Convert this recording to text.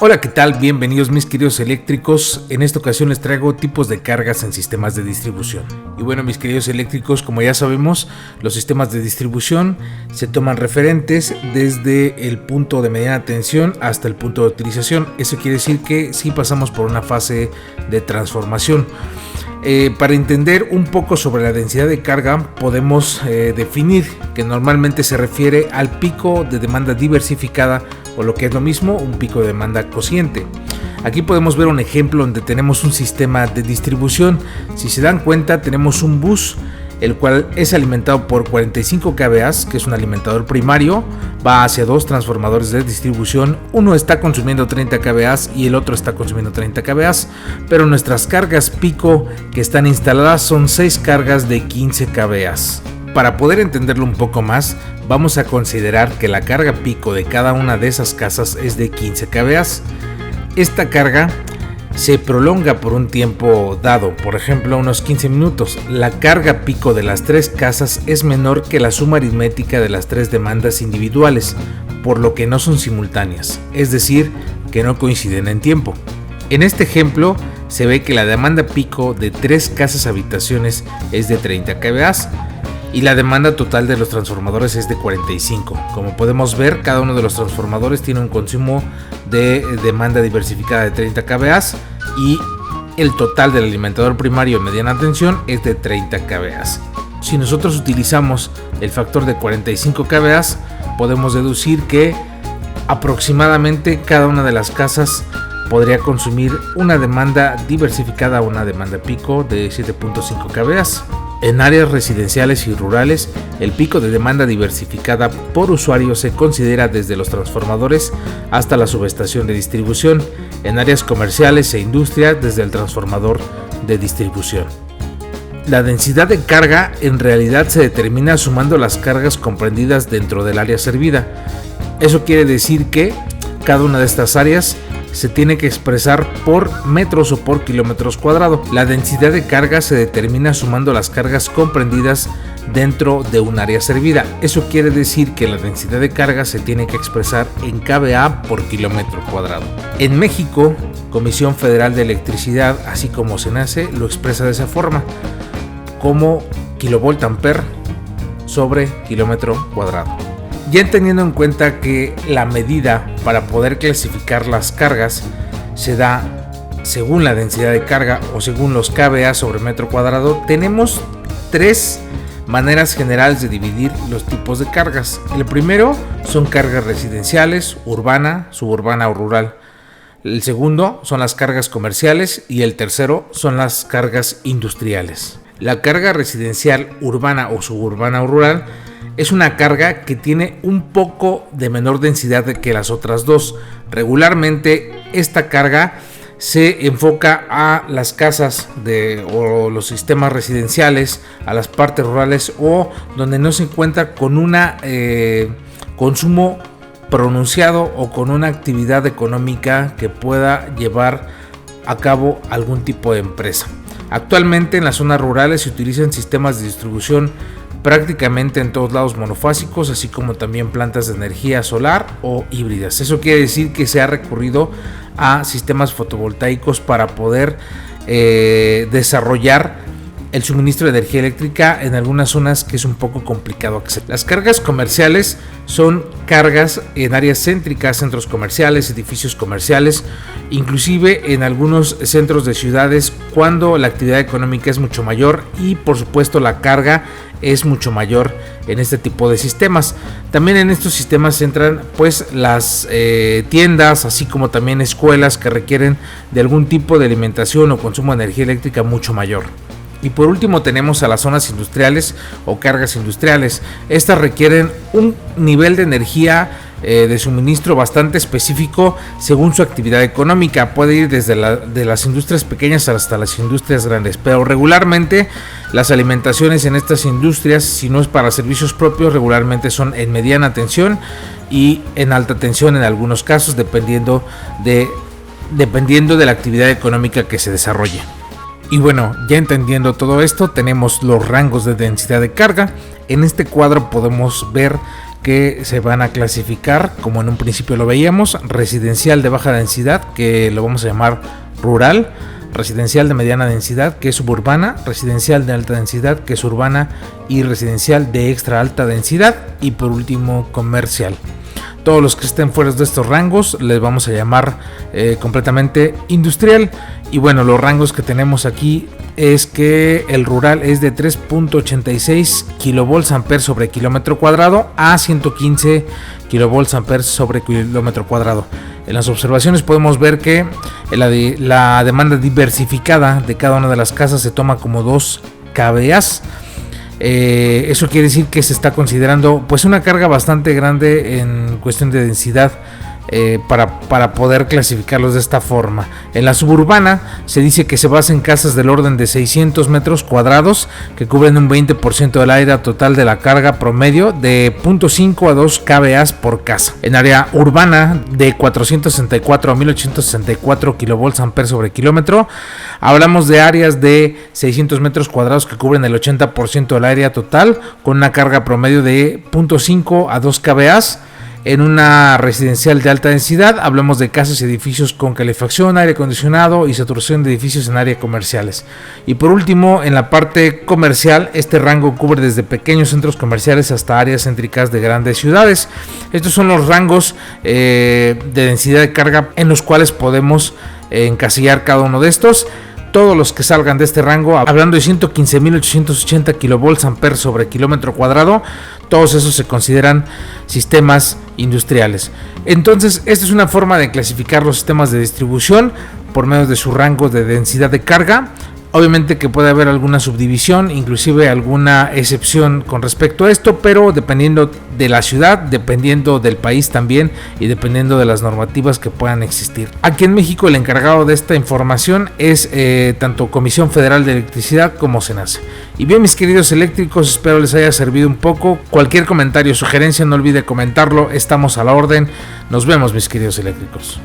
Hola, ¿qué tal? Bienvenidos mis queridos eléctricos. En esta ocasión les traigo tipos de cargas en sistemas de distribución. Y bueno, mis queridos eléctricos, como ya sabemos, los sistemas de distribución se toman referentes desde el punto de mediana tensión hasta el punto de utilización. Eso quiere decir que sí pasamos por una fase de transformación. Para entender un poco sobre la densidad de carga, podemos definir que normalmente se refiere al pico de demanda diversificada, o lo que es lo mismo, un pico de demanda cociente. Aquí podemos ver un ejemplo donde tenemos un sistema de distribución. Si se dan cuenta, tenemos un bus, el cual es alimentado por 45 kVA, que es un alimentador primario, va hacia dos transformadores de distribución. Uno está consumiendo 30 kVA y el otro está consumiendo 30 kVA, pero nuestras cargas pico que están instaladas son 6 cargas de 15 kVA. Para poder entenderlo un poco más, vamos a considerar que la carga pico de cada una de esas casas es de 15 kVA. Esta carga se prolonga por un tiempo dado, por ejemplo unos 15 minutos. La carga pico de las tres casas es menor que la suma aritmética de las tres demandas individuales, por lo que no son simultáneas, es decir, que no coinciden en tiempo. En este ejemplo se ve que la demanda pico de tres casas habitaciones es de 30 kVA y la demanda total de los transformadores es de 45. Como podemos ver, cada uno de los transformadores tiene un consumo de demanda diversificada de 30 kVA y el total del alimentador primario de mediana tensión es de 30 kVA. Si nosotros utilizamos el factor de 45 kVA, podemos deducir que aproximadamente cada una de las casas podría consumir una demanda diversificada, una demanda pico de 7.5 kVA. En áreas residenciales y rurales, el pico de demanda diversificada por usuario se considera desde los transformadores hasta la subestación de distribución. En áreas comerciales e industria, desde el transformador de distribución. La densidad de carga en realidad se determina sumando las cargas comprendidas dentro del área servida. Eso quiere decir que cada una de estas áreas se tiene que expresar por metros o por kilómetros cuadrados. La densidad de carga se determina sumando las cargas comprendidas dentro de un área servida. Eso quiere decir que la densidad de carga se tiene que expresar en kVA por kilómetro cuadrado. En México, Comisión Federal de Electricidad, así como SENACE, lo expresa de esa forma, como kilovolt-ampere sobre kilómetro cuadrado. Ya teniendo en cuenta que la medida para poder clasificar las cargas se da según la densidad de carga o según los kVA sobre metro cuadrado, tenemos tres maneras generales de dividir los tipos de cargas. El primero son cargas residenciales, urbana, suburbana o rural. El segundo son las cargas comerciales y el tercero son las cargas industriales. La carga residencial, urbana o suburbana o rural es una carga que tiene un poco de menor densidad que las otras dos. Regularmente esta carga se enfoca a las casas o los sistemas residenciales, a las partes rurales o donde no se encuentra con un consumo pronunciado o con una actividad económica que pueda llevar a cabo algún tipo de empresa. Actualmente en las zonas rurales se utilizan sistemas de distribución prácticamente en todos lados monofásicos, así como también plantas de energía solar o híbridas. Eso quiere decir que se ha recurrido a sistemas fotovoltaicos para poder desarrollar el suministro de energía eléctrica en algunas zonas que es un poco complicado acceder. Las cargas comerciales son cargas en áreas céntricas, centros comerciales, edificios comerciales, inclusive en algunos centros de ciudades cuando la actividad económica es mucho mayor y por supuesto la carga es mucho mayor en este tipo de sistemas. También en estos sistemas entran pues las tiendas, así como también escuelas que requieren de algún tipo de alimentación o consumo de energía eléctrica mucho mayor. Y por último tenemos a las zonas industriales o cargas industriales. Estas requieren un nivel de energía de suministro bastante específico según su actividad económica. Puede ir desde de las industrias pequeñas hasta las industrias grandes, pero regularmente las alimentaciones en estas industrias, si no es para servicios propios, regularmente son en mediana tensión y en alta tensión en algunos casos, dependiendo de la actividad económica que se desarrolle. Y bueno, ya entendiendo todo esto, tenemos los rangos de densidad de carga. En este cuadro podemos ver que se van a clasificar, como en un principio lo veíamos: residencial de baja densidad, que lo vamos a llamar rural; residencial de mediana densidad, que es suburbana; residencial de alta densidad, que es urbana; y residencial de extra alta densidad; y por último, comercial. Todos los que estén fuera de estos rangos les vamos a llamar completamente industrial. Y bueno, los rangos que tenemos aquí es que el rural es de 3.86 kVA sobre kilómetro cuadrado a 115 kVA sobre kilómetro cuadrado. En las observaciones podemos ver que la demanda diversificada de cada una de las casas se toma como 2 kVA. Eso quiere decir que se está considerando pues una carga bastante grande en cuestión de densidad, para poder clasificarlos de esta forma. En la suburbana se dice que se basa en casas del orden de 600 metros cuadrados que cubren un 20% del área total de la carga promedio de 0.5 a 2 kVA por casa. En área urbana, de 464 a 1864 kVA sobre kilómetro, hablamos de áreas de 600 metros cuadrados que cubren el 80% del área total, con una carga promedio de 0.5 a 2 kVA. En una residencial de alta densidad hablamos de casas y edificios con calefacción, aire acondicionado y saturación de edificios en áreas comerciales. Y por último, en la parte comercial, este rango cubre desde pequeños centros comerciales hasta áreas céntricas de grandes ciudades. Estos son los rangos de densidad de carga en los cuales podemos encasillar cada uno de estos. Todos los que salgan de este rango, hablando de 115.880 kVA sobre kilómetro cuadrado, todos esos se consideran sistemas industriales. Entonces, esta es una forma de clasificar los sistemas de distribución por medio de su rango de densidad de carga. Obviamente que puede haber alguna subdivisión, inclusive alguna excepción con respecto a esto, pero dependiendo de la ciudad, dependiendo del país también, y dependiendo de las normativas que puedan existir. Aquí en México el encargado de esta información es tanto Comisión Federal de Electricidad como SENACE. Y bien, mis queridos eléctricos, espero les haya servido un poco. Cualquier comentario o sugerencia, no olvide comentarlo, estamos a la orden. Nos vemos, mis queridos eléctricos.